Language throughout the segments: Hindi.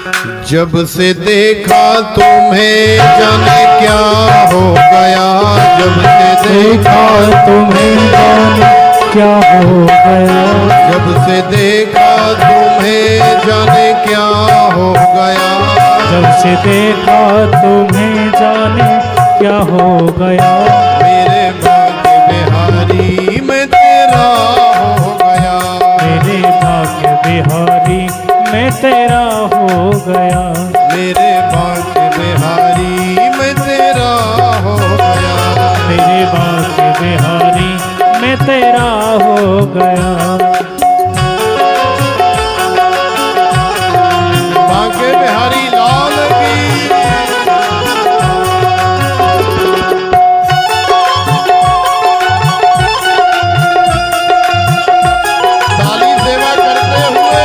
जब से देखा तुम्हें जाने क्या हो गया, जब से देखा तुम्हें जाने क्या हो गया, जब से देखा तुम्हें जाने क्या हो गया, जब से देखा तुम्हें जाने क्या हो गया। मेरे भाग्य बिहारी मैं तेरा हो गया, मेरे भाग्य बिहारी मैं तेरा हो गया, मेरे भाग्य बिहारी मैं तेरा हो गया, मेरे भाग्य बिहारी मैं तेरा हो गया। भाग्य बिहारी लाल की ताली सेवा करते हुए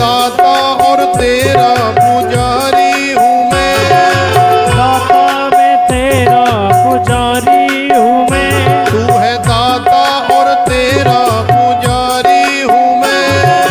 दाता और तेरा पुजारी हूँ मैं, दाता मैं तेरा पुजारी हूँ मैं, तू है दाता और तेरा पुजारी हूँ मैं,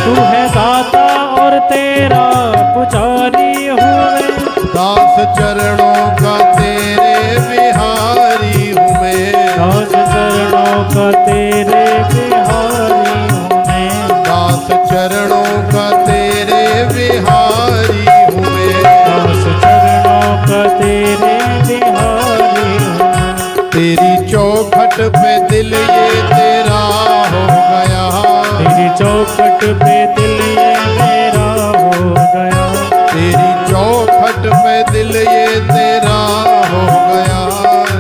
तू है दाता और तेरा पुजारी हूँ मैं, दास चरणों का तेरे बिहारी हूँ मैं, दास चरणों का तेरे बिहारी हूँ मैं, दास चरणों का तेरे बिहारी हूँ मैं, दास चरणों का तेरे बिहारी हूँ। तेरी चौखट पे दिल ये तेरा हो गया, तेरी चौखट पे दिल ये मेरा हो गया, तेरी चौखट पे दिल ये तेरा हो गया,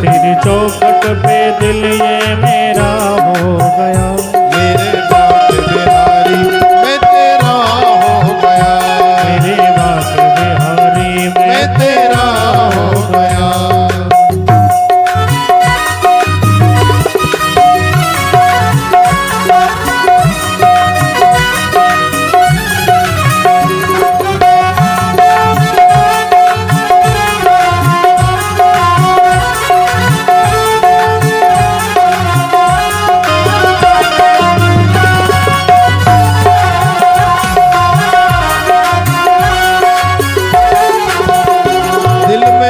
तेरी चौखट पे दिल ये मेरा हो गया। मेरे भाग्य बिहारी मैं तेरा हो गया, मेरे भाग्य बिहारी मैं तेरा हो गया।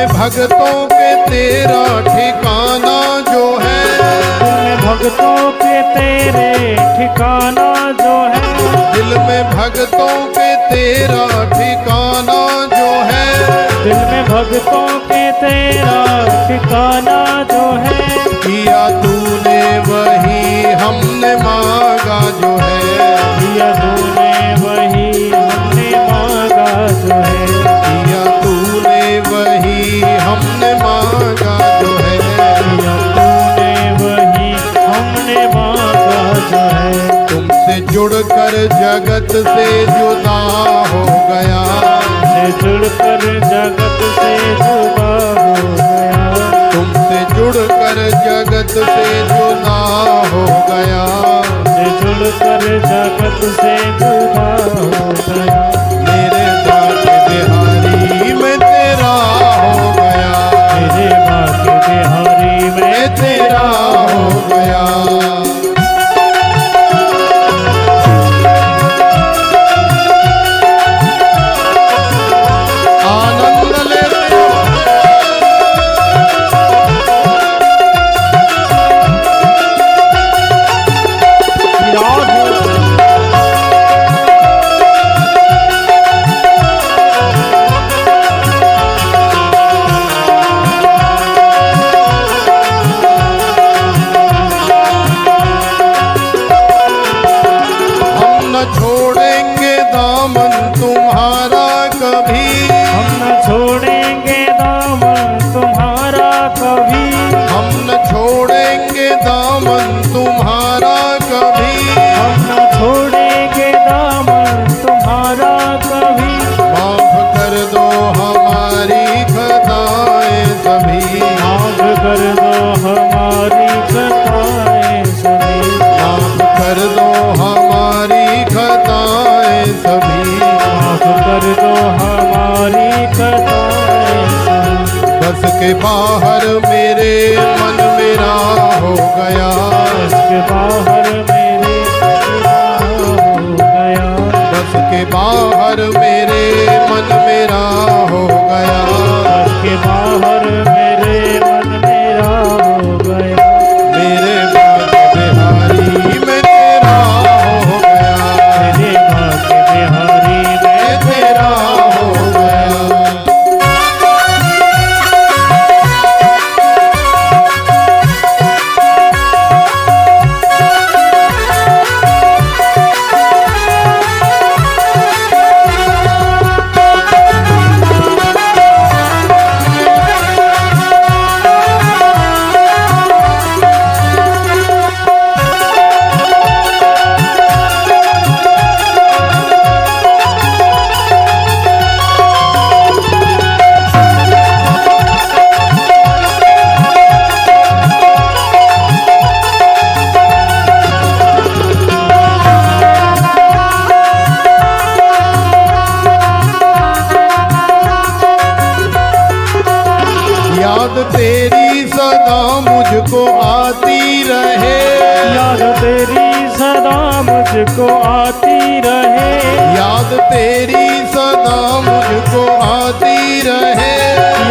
भगतों के तेरा ठिकाना जो है, दिल में भगतों के तेरे ठिकाना जो है, दिल में भगतों के तेरा ठिकाना जो है, दिल में भगतों के तेरा ठिकाना जो है, किया तूने वही हमने मांगा जो है, किया तूने वही हमने मांगा जो है, किया तूने वही हमने मांगा जो है, किया तूने वही हमने मांगा जो है। तुमसे जुड़कर जगत से जुदा हो गया, तुमसे जुड़कर जगत से जुदा हो गया, तुमसे जुड़कर जगत से जुदा हो गया, तुमसे जुड़कर जगत से जुदा हो गया। मेरे भाग्य बिहारी मैं तेरा हो गया, मेरे भाग्य बिहारी मैं तेरा हो गया। आनंद लेते हो छोड़ेंगे दामन तुम्हारा कभी, हम न छोड़ेंगे दामन तुम्हारा कभी, हम न छोड़ेंगे दामन तुम्हारा कभी, हम न छोड़ेंगे दामन तुम्हारा कभी। माफ कर दो हमारी खताएं सभी, माफ कर दो हमारी खताएं सभी, माफ कर दो हमारी खताएं सभी, माफ कर दो हमारी खताएं सभी। बस के बाहर मेरे मन मेरा हो गया, बस के बाहर मेरे हो गया, बस के बाहर मेरे मन मेरा हो गया, बस के बाहर मेरे मन मेरा हो गया, मेरे भाग्य बिहारी मैं तेरा हो गया, मेरे भाग्य बिहारी मैं तेरा हो गया। याद तेरी सदा मुझको आती रहे, याद तेरी सदा मुझको आती रहे, याद तेरी सदा मुझको आती रहे,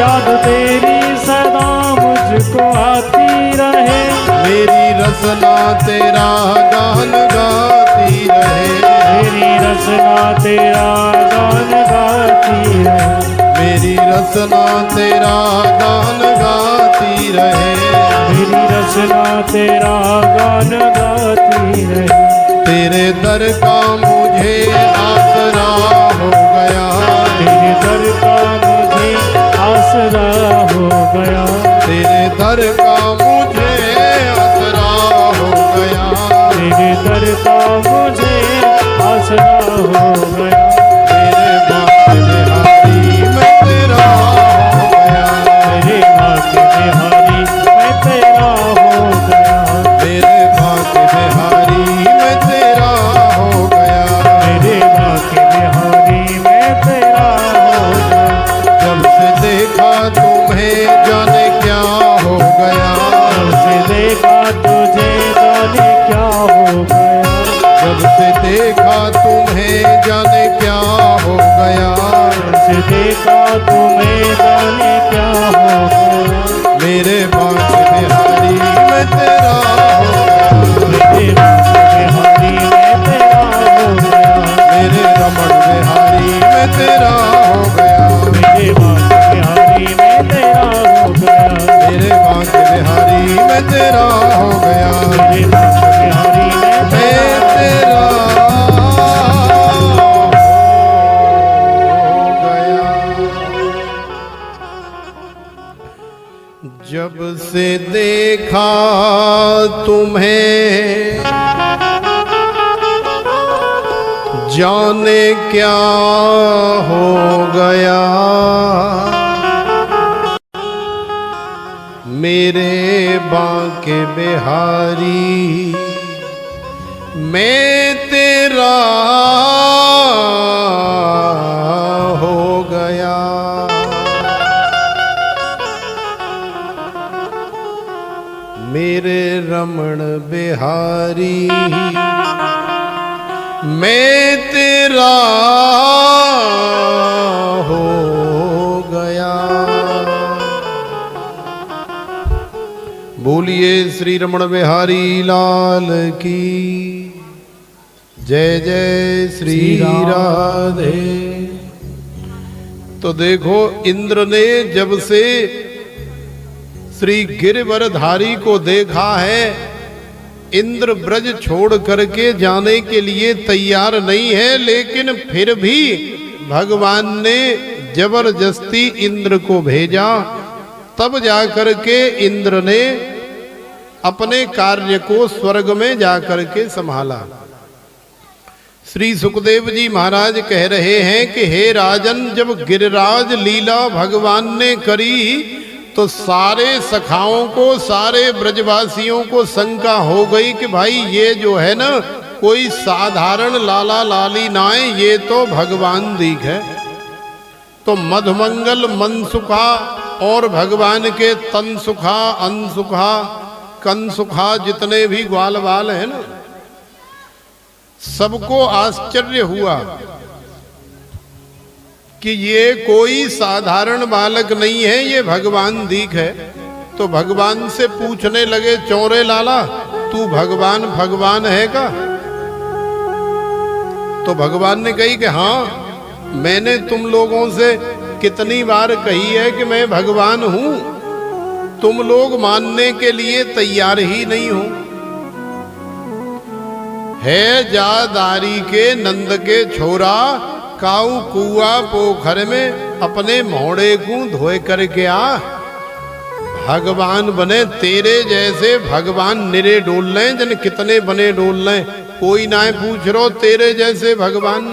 याद तेरी सदा मुझको आती रहे, मेरी रसना तेरा गान गाती रहे, मेरी रसना तेरा गान गाती रहे, मेरी रसना तेरा गान गाती रहे, मेरी रचना तेरा गान गाती रहे, तेरे दर का मुझे आसरा हो गया, तेरे दर का मुझे आसरा हो गया, तेरे दर का मुझे आसरा हो गया, तेरे दर का मुझे आसरा हो गया, मेरे भाग्य बिहारी मैं तेरा हो गया, मेरे भाग्य बिहारी मैं तेरा हो गया, मेरे भाग्य बिहारी मैं तेरा हो गया, मेरे भाग्य बिहारी मैं तेरा हो गया, जब से देखा तुम्हें जाने क्या हो गया, जब से देखा तुझे जाने क्या हो गया, जब से देखा तुम्हें जाने क्या हो गया, जब से देखा तुम्हें जाने क्या हो गया, मेरे भाग्य बिहारी मैं तेरा हो गया, मेरे भाग्य बिहारी मैं तेरा हो गया, मेरे रमण बिहारी मैं तेरा हो गया, मेरे भाग्य बिहारी मैं तेरा हो गया, मेरे भाग्य बिहारी मैं तेरा हो गया, मेरे भाग्य बिहारी मैं मैं तेरा तेरा हो गया। जब से देखा तुम्हें जाने क्या हो गया, मेरे बांके बिहारी मैं तेरा हो गया, मेरे रमण बिहारी मैं तेरा हो गया। बोलिए श्री रमण बिहारी लाल की जय जय श्री राधे। तो देखो इंद्र ने जब से श्री गिरिवरधारी को देखा है, इंद्र ब्रज छोड़ करके जाने के लिए तैयार नहीं है, लेकिन फिर भी भगवान ने जबरदस्ती इंद्र को भेजा। तब जाकर के इंद्र ने अपने कार्य को स्वर्ग में जाकर के संभाला। श्री सुखदेव जी महाराज कह रहे हैं कि हे राजन, जब गिरिराज लीला भगवान ने करी तो सारे सखाओं को, सारे ब्रजवासियों को शंका हो गई कि भाई ये जो है ना कोई साधारण लाला लाली ना है, ये तो भगवान दीख है। तो मधुमंगल मनसुखा और भगवान के तन सुखा, अन सुखा, कन सुखा जितने भी ग्वाल बाल हैं ना, सबको आश्चर्य हुआ कि ये कोई साधारण बालक नहीं है, ये भगवान दीख है। तो भगवान से पूछने लगे, चौरे लाला तू भगवान भगवान है का? तो भगवान ने कही कि हाँ, मैंने तुम लोगों से कितनी बार कही है कि मैं भगवान हूं, तुम लोग मानने के लिए तैयार ही नहीं हो। है जादारी के नंद के छोरा, काऊ कुआ पोखर में अपने मोड़े को धोए करके आ। भगवान बने तेरे जैसे भगवान निरे डोल लें, जन कितने बने डोल लें, कोई ना पूछ रो तेरे जैसे भगवान।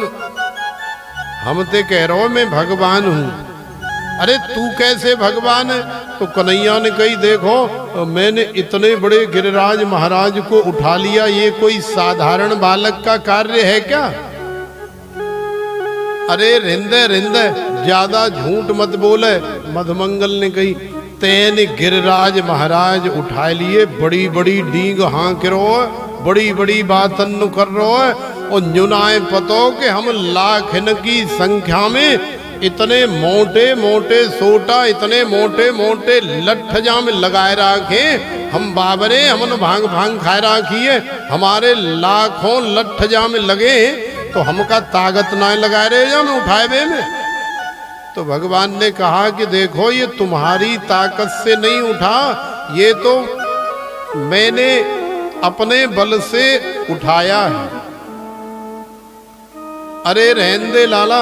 हम ते कह रहो मैं भगवान हूं। अरे तू कैसे भगवान है? तो कन्हैया ने कही, देखो मैंने इतने बड़े गिरिराज महाराज को उठा लिया, ये कोई साधारण बालक का कार्य है क्या? अरे रिंदे रिंदे ज्यादा झूठ मत बोले। मधुमंगल ने कही, तेन गिरिराज महाराज उठा लिए, बड़ी बड़ी डींग हाँक रो, बड़ी बड़ी बातन कर रो, और न्यूनाए पतो कि हम लाखन की संख्या में इतने मोटे मोटे सोटा, इतने मोटे मोटे लठ जाम लगाए रखे, हम बाबरे हमन भांग भांग खाए रखिए, हमारे लाखों लठ जाम लगे, तो हमका ताकत ना लगाए रहे जाम उठाए बे में। तो भगवान ने कहा कि देखो ये तुम्हारी ताकत से नहीं उठा, ये तो मैंने अपने बल से उठाया है। अरे रहने दे लाला।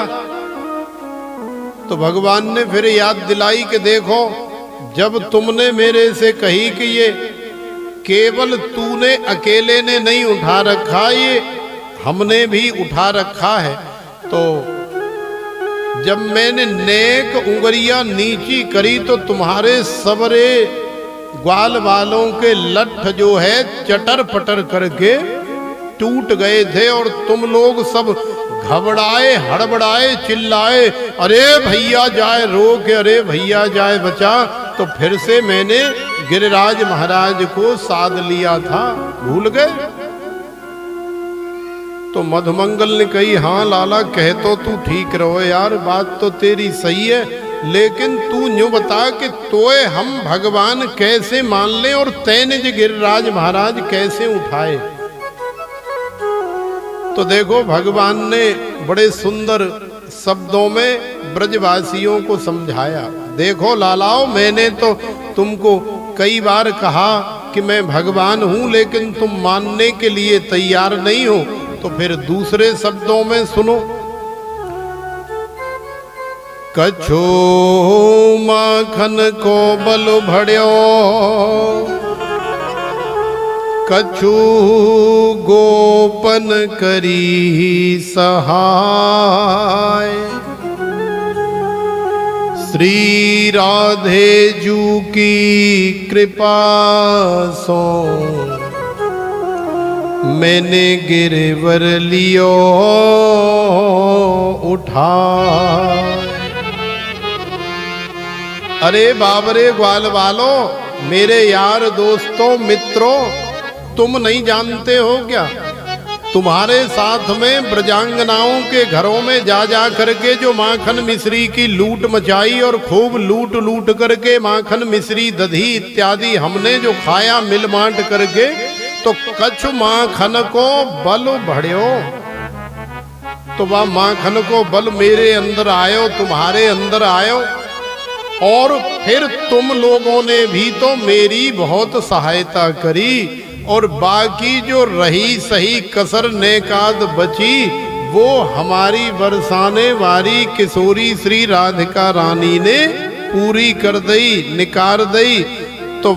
तो भगवान ने फिर याद दिलाई कि देखो, जब तुमने मेरे से कही कि ये केवल तूने अकेले ने नहीं उठा रखा, ये हमने भी उठा रखा है, तो जब मैंने नेक उंगलियां नीची करी तो तुम्हारे सबरे ग्वाल वालों के लठ जो है चटर पटर करके टूट गए थे, और तुम लोग सब घबराए, हड़बड़ाए, चिल्लाए, अरे भैया जाए रोक, अरे भैया जाए बचा। तो फिर से मैंने गिरिराज महाराज को साध लिया था, भूल गए? तो मधुमंगल ने कही, हाँ लाला कह तो तू ठीक रहो यार, बात तो तेरी सही है, लेकिन तू यूं बता कि तोए हम भगवान कैसे मान ले, और तैने जो गिरिराज महाराज कैसे उठाए? तो देखो भगवान ने बड़े सुंदर शब्दों में ब्रजवासियों को समझाया। देखो लालाओ, मैंने तो तुमको कई बार कहा कि मैं भगवान हूं, लेकिन तुम मानने के लिए तैयार नहीं हो। तो फिर दूसरे शब्दों में सुनो, कछु माखन को बल भड़्यो, कछु गोपन करी सहाय, श्री राधे जू की कृपा सो मैंने गिरवर लियो उठा। अरे बाबरे ग्वाल वालों, मेरे यार दोस्तों मित्रों, तुम नहीं जानते हो क्या? तुम्हारे साथ में ब्रजांगनाओं के घरों में जा जा करके जो माखन मिश्री की लूट मचाई, और खूब लूट लूट करके माखन मिश्री दधी इत्यादि हमने जो खाया मिल मांट करके, तो कछु माखन को बल बढ़्यो। तो वह माखन को बल मेरे अंदर आयो, तुम्हारे अंदर आयो, और फिर तुम लोगों ने भी तो मेरी बहुत सहायता करी, और बाकी जो रही सही कसर नेकाद बची, वो हमारी बरसाने वाली किशोरी श्री राधिका रानी ने पूरी कर दई, निकार दई। तो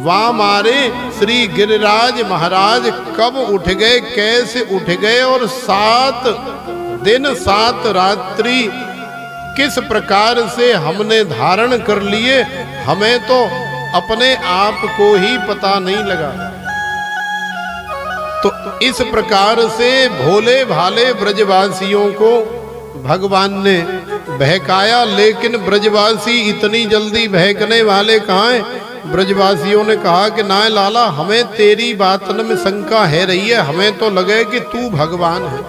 वाह मारे श्री गिरिराज महाराज कब उठ गए, कैसे उठ गए, और 7 दिन 7 रात्रि किस प्रकार से हमने धारण कर लिए, हमें तो अपने आप को ही पता नहीं लगा। तो इस प्रकार से भोले भाले ब्रजवासियों को भगवान ने बहकाया, लेकिन ब्रजवासी इतनी जल्दी बहकने वाले कहाँ हैं। ब्रजवासियों ने कहा कि ना लाला, हमें तेरी बात में शंका है रही है, हमें तो लगे कि तू भगवान है।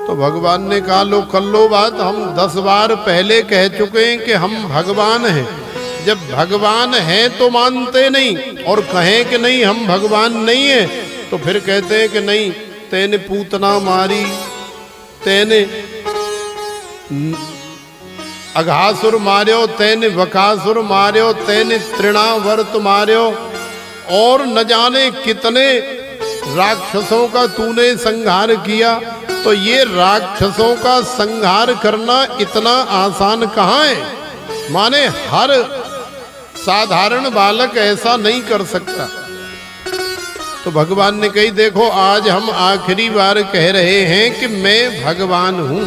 तो भगवान ने कहा, लो कर लो बात, हम 10 बार पहले कह चुके हैं कि हम भगवान हैं। जब भगवान हैं तो मानते नहीं, और कहें कि नहीं हम भगवान नहीं हैं तो फिर कहते हैं कि नहीं, तेने पूतना मारी, तेने अघासुर मार्यो, तेने वकासुर मार्यो, तेने तृणावर्त मार्यो, और न जाने कितने राक्षसों का तूने संहार किया। तो ये राक्षसों का संहार करना इतना आसान कहाँ है। माने हर साधारण बालक ऐसा नहीं कर सकता। तो भगवान ने कही, देखो आज हम आखिरी बार कह रहे हैं कि मैं भगवान हूं।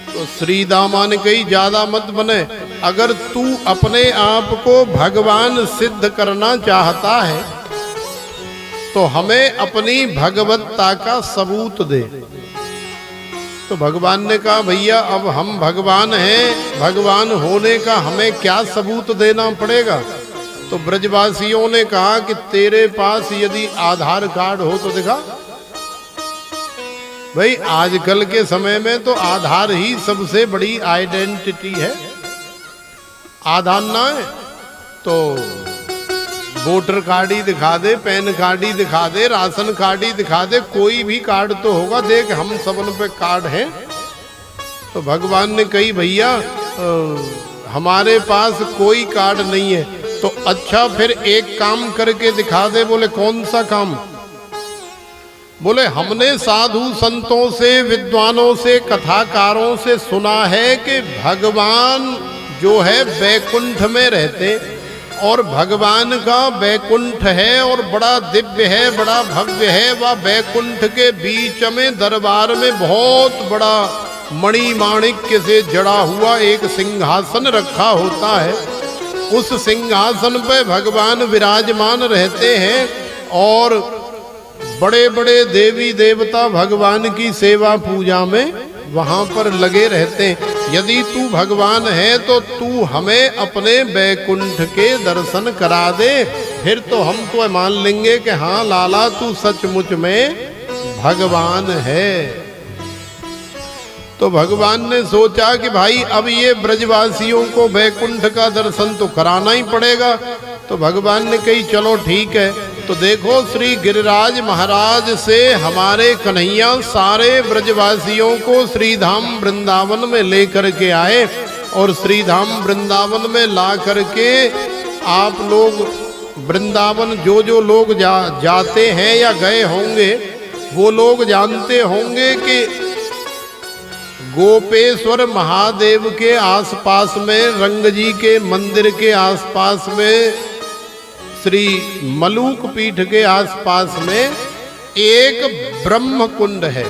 तो श्री दामा ने कही, ज्यादा मत बने, अगर तू अपने आप को भगवान सिद्ध करना चाहता है तो हमें अपनी भगवत्ता का सबूत दे। तो भगवान ने कहा, भैया अब हम भगवान हैं, भगवान होने का हमें क्या सबूत देना पड़ेगा। तो ब्रजवासियों ने कहा कि तेरे पास यदि आधार कार्ड हो तो दिखा। भाई आजकल के समय में तो आधार ही सबसे बड़ी आइडेंटिटी है। आधार ना है तो वोटर कार्ड ही दिखा दे, पैन कार्ड ही दिखा दे, राशन कार्ड ही दिखा दे, कोई भी कार्ड तो होगा। देख हम सबन पे कार्ड है। तो भगवान ने कही, भैया हमारे पास कोई कार्ड नहीं है। तो अच्छा फिर एक काम करके दिखा दे। बोले कौन सा काम। बोले हमने साधु संतों से, विद्वानों से, कथाकारों से सुना है कि भगवान जो है वैकुंठ में रहते, और भगवान का वैकुंठ है और बड़ा दिव्य है, बड़ा भव्य है। वह वैकुंठ के बीच में दरबार में बहुत बड़ा मणि माणिक्य से जड़ा हुआ एक सिंहासन रखा होता है। उस सिंहासन पे भगवान विराजमान रहते हैं और बड़े बड़े देवी देवता भगवान की सेवा पूजा में वहां पर लगे रहते हैं। यदि तू भगवान है तो तू हमें अपने वैकुंठ के दर्शन करा दे, फिर तो हम तो मान लेंगे कि हाँ लाला तू सचमुच में भगवान है। तो भगवान ने सोचा कि भाई अब ये ब्रजवासियों को वैकुंठ का दर्शन तो कराना ही पड़ेगा। तो भगवान ने कही चलो ठीक है। तो देखो श्री गिरिराज महाराज से हमारे कन्हैया सारे ब्रजवासियों को श्रीधाम वृंदावन में लेकर के आए, और श्रीधाम वृंदावन में ला करके आप लोग वृंदावन जो लोग जाते हैं या गए होंगे वो लोग जानते होंगे कि गोपेश्वर महादेव के आसपास में, रंग जी के मंदिर के आसपास में, श्री मलूक पीठ के आसपास में एक ब्रह्म कुंड है।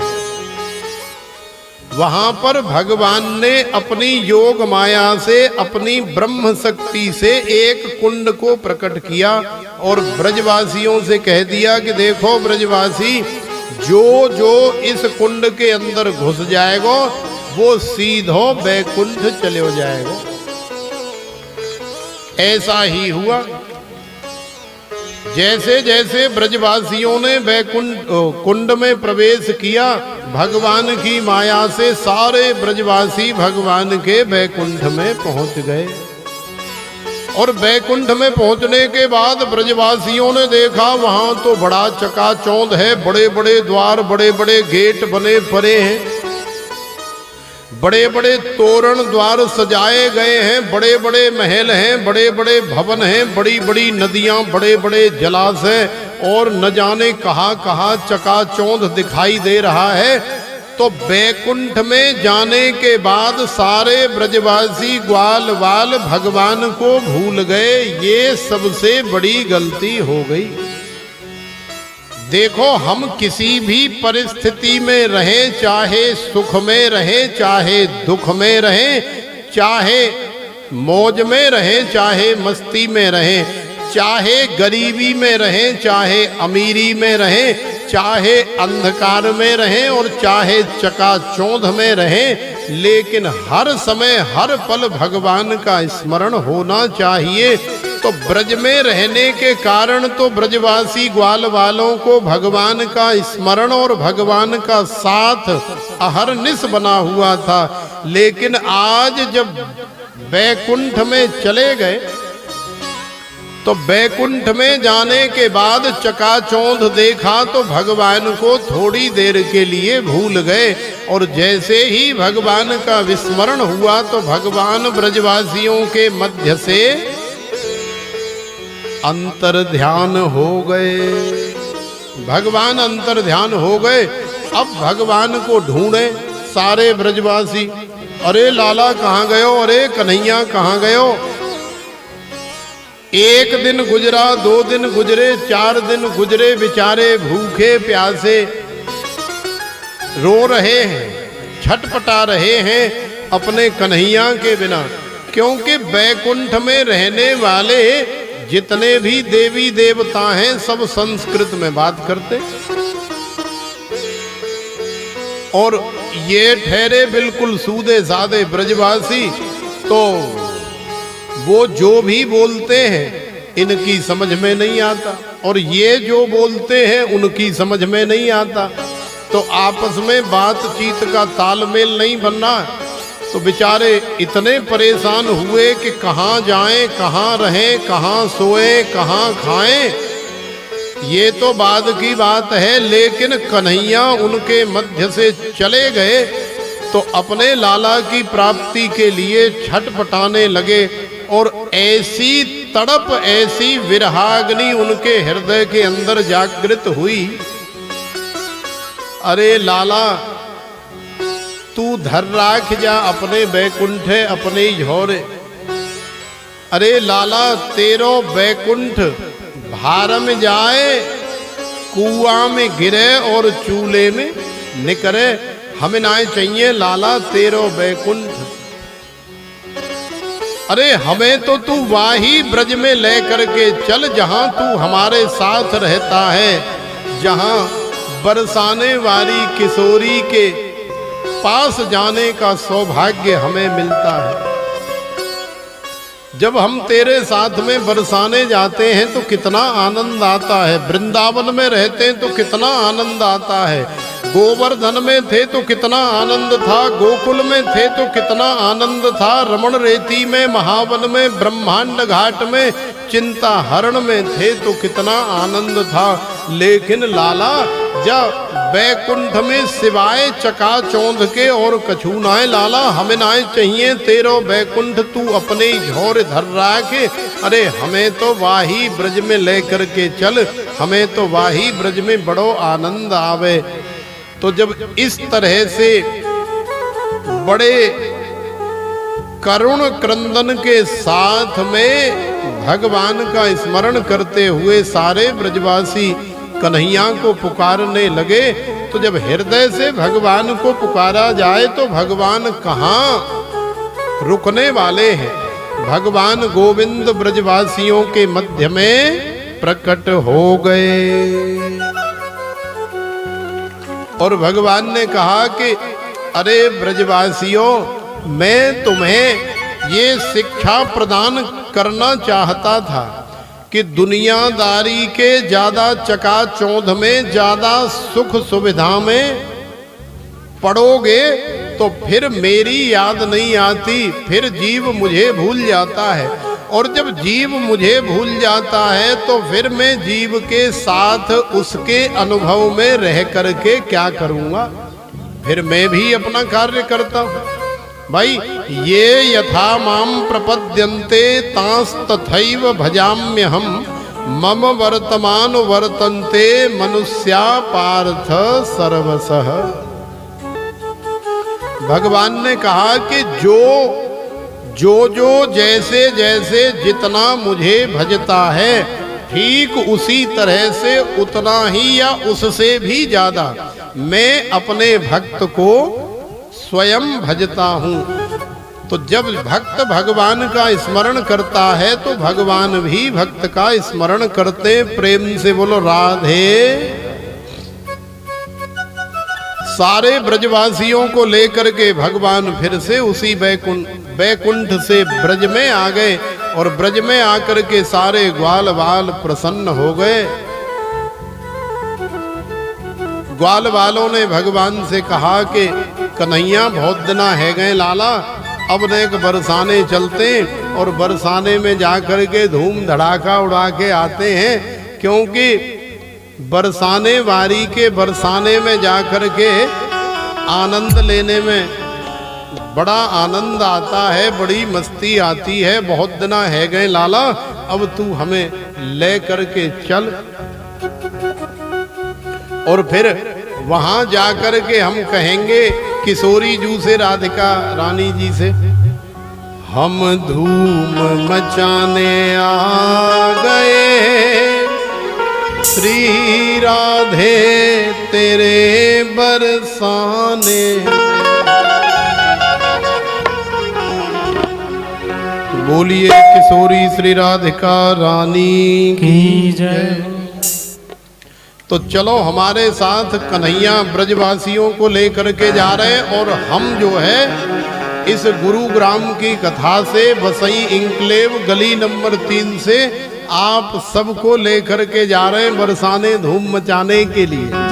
वहां पर भगवान ने अपनी योग माया से, अपनी ब्रह्म शक्ति से एक कुंड को प्रकट किया और ब्रजवासियों से कह दिया कि देखो ब्रजवासी, जो इस कुंड के अंदर घुस जाएगा वो सीधो वैकुंठ चले हो जाएगा। ऐसा ही हुआ। जैसे जैसे ब्रजवासियों ने वैकुंठ कुंड में प्रवेश किया, भगवान की माया से सारे ब्रजवासी भगवान के वैकुंठ में पहुंच गए। और वैकुंठ में पहुंचने के बाद ब्रजवासियों ने देखा वहां तो बड़ा चकाचौंध है, बड़े बड़े द्वार, बड़े बड़े गेट बने पड़े हैं, बड़े बड़े तोरण द्वार सजाए गए हैं, बड़े बड़े महल हैं, बड़े बड़े भवन हैं, बड़ी बड़ी नदियां, बड़े बड़े जलाशय, और न जाने कहाँ कहाँ चकाचौंध दिखाई दे रहा है। तो वैकुंठ में जाने के बाद सारे ब्रजवासी ग्वाल वाल भगवान को भूल गए। ये सबसे बड़ी गलती हो गई। देखो हम किसी भी परिस्थिति में रहें, चाहे सुख में रहें, चाहे दुख में रहें, चाहे मौज में रहें, चाहे मस्ती में रहें, चाहे गरीबी में रहें, चाहे अमीरी में रहें, चाहे अंधकार में रहें और चाहे चकाचौंध में रहें, लेकिन हर समय हर पल भगवान का स्मरण होना चाहिए। तो ब्रज में रहने के कारण तो ब्रजवासी ग्वाल वालों को भगवान का स्मरण और भगवान का साथ अहरनिश बना हुआ था। लेकिन आज जब बैकुंठ में चले गए तो बैकुंठ में जाने के बाद चकाचौंध देखा तो भगवान को थोड़ी देर के लिए भूल गए, और जैसे ही भगवान का विस्मरण हुआ तो भगवान ब्रजवासियों के मध्य से अंतर ध्यान हो गए। भगवान अंतर ध्यान हो गए। अब भगवान को ढूंढे सारे ब्रजवासी, अरे लाला कहाँ गयो, अरे कन्हैया कहाँ गयो। एक दिन गुजरा, 2 दिन गुजरे, 4 दिन गुजरे, बेचारे भूखे प्यासे रो रहे हैं, छटपटा रहे हैं अपने कन्हैया के बिना। क्योंकि बैकुंठ में रहने वाले जितने भी देवी देवता हैं सब संस्कृत में बात करते, और ये ठहरे बिल्कुल सूदे सादे ब्रजवासी, तो वो जो भी बोलते हैं इनकी समझ में नहीं आता, और ये जो बोलते हैं उनकी समझ में नहीं आता। तो आपस में बातचीत का तालमेल नहीं बन रहा। तो बेचारे इतने परेशान हुए कि कहाँ जाएं, कहाँ रहें, कहाँ सोएं, कहाँ खाएं, ये तो बाद की बात है। लेकिन कन्हैया उनके मध्य से चले गए तो अपने लाला की प्राप्ति के लिए छटपटाने लगे, और ऐसी तड़प, ऐसी विरहाग्नि उनके हृदय के अंदर जागृत हुई। अरे लाला तू धर राख जा अपने बैकुंठे अपने झोरे। अरे लाला तेरो बैकुंठ भार में जाए, कुआं में गिरे और चूल्हे में निकरे, हमें ना चाहिए लाला तेरो बैकुंठ। अरे हमें तो तू वाही ब्रज में ले करके चल जहां तू हमारे साथ रहता है, जहां बरसाने वाली किशोरी के पास जाने का सौभाग्य हमें मिलता है। जब हम तेरे साथ में बरसाने जाते हैं तो कितना आनंद आता है, वृंदावन में रहते हैं तो कितना आनंद आता है, गोवर्धन में थे तो कितना आनंद था, गोकुल में थे तो कितना आनंद था, रमण रेती में, महावन में, ब्रह्मांड घाट में, चिंता हरण में थे तो कितना आनंद था। लेकिन लाला जब बैकुंठ में सिवाय चकाचौंध के और कछु नाय लाला, हमें नाय चाहिए तेरो बैकुंठ तू अपने झोर धर राखे। अरे हमें तो वाही ब्रज में ले करके चल, हमें तो वाही ब्रज में बड़ो आनंद आवे। तो जब इस तरह से बड़े करुण क्रंदन के साथ में भगवान का स्मरण करते हुए सारे ब्रजवासी कन्हैया को पुकारने लगे, तो जब हृदय से भगवान को पुकारा जाए तो भगवान कहाँ रुकने वाले हैं। भगवान गोविंद ब्रजवासियों के मध्य में प्रकट हो गए, और भगवान ने कहा कि अरे ब्रजवासियों, मैं तुम्हें ये शिक्षा प्रदान करना चाहता था कि दुनियादारी के ज्यादा चकाचौंध में, ज्यादा सुख सुविधा में पड़ोगे तो फिर मेरी याद नहीं आती, फिर जीव मुझे भूल जाता है, और जब जीव मुझे भूल जाता है तो फिर मैं जीव के साथ उसके अनुभव में रह करके क्या करूँगा, फिर मैं भी अपना कार्य करता हूँ। भाई ये यथा माम प्रपद्यन्ते तांस तथैव भजाम्यहम, मम वर्तमान वर्तन्ते मनुष्या पार्थ सर्वसः। भगवान ने कहा कि जो जैसे जैसे जितना मुझे भजता है, ठीक उसी तरह से उतना ही या उससे भी ज्यादा मैं अपने भक्त को स्वयं भजता हूँ। तो जब भक्त भगवान का स्मरण करता है तो भगवान भी भक्त का स्मरण करते। प्रेम से बोलो राधे सारे ब्रजवासियों को लेकर के भगवान फिर से उसी बैकुंठ से ब्रज में आ गए और ब्रज में आकर के सारे ग्वाल बाल प्रसन्न हो गए। ग्वाल बालों ने भगवान से कहा कि कन्हैया बहुत दिना है गए लाला, अब नेक बरसाने चलते और बरसाने में जाकर के धूम धड़ाका उड़ा के आते हैं, क्योंकि बरसाने वारी के बरसाने में जाकर के आनंद लेने में बड़ा आनंद आता है, बड़ी मस्ती आती है। बहुत दिना है गए लाला, अब तू हमें ले करके चल और फिर वहां जाकर के हम कहेंगे किशोरी जू से राधिका रानी जी से, हम धूम मचाने आ गए श्री राधे तेरे बरसाने। बोलिए किशोरी श्री राधिका रानी की जय। तो चलो हमारे साथ कन्हैया ब्रजवासियों को लेकर के जा रहे हैं और हम जो है इस गुरुग्राम की कथा से वसई इंक्लेव गली नंबर 3 से आप सबको लेकर के जा रहे हैं बरसाने धूम मचाने के लिए।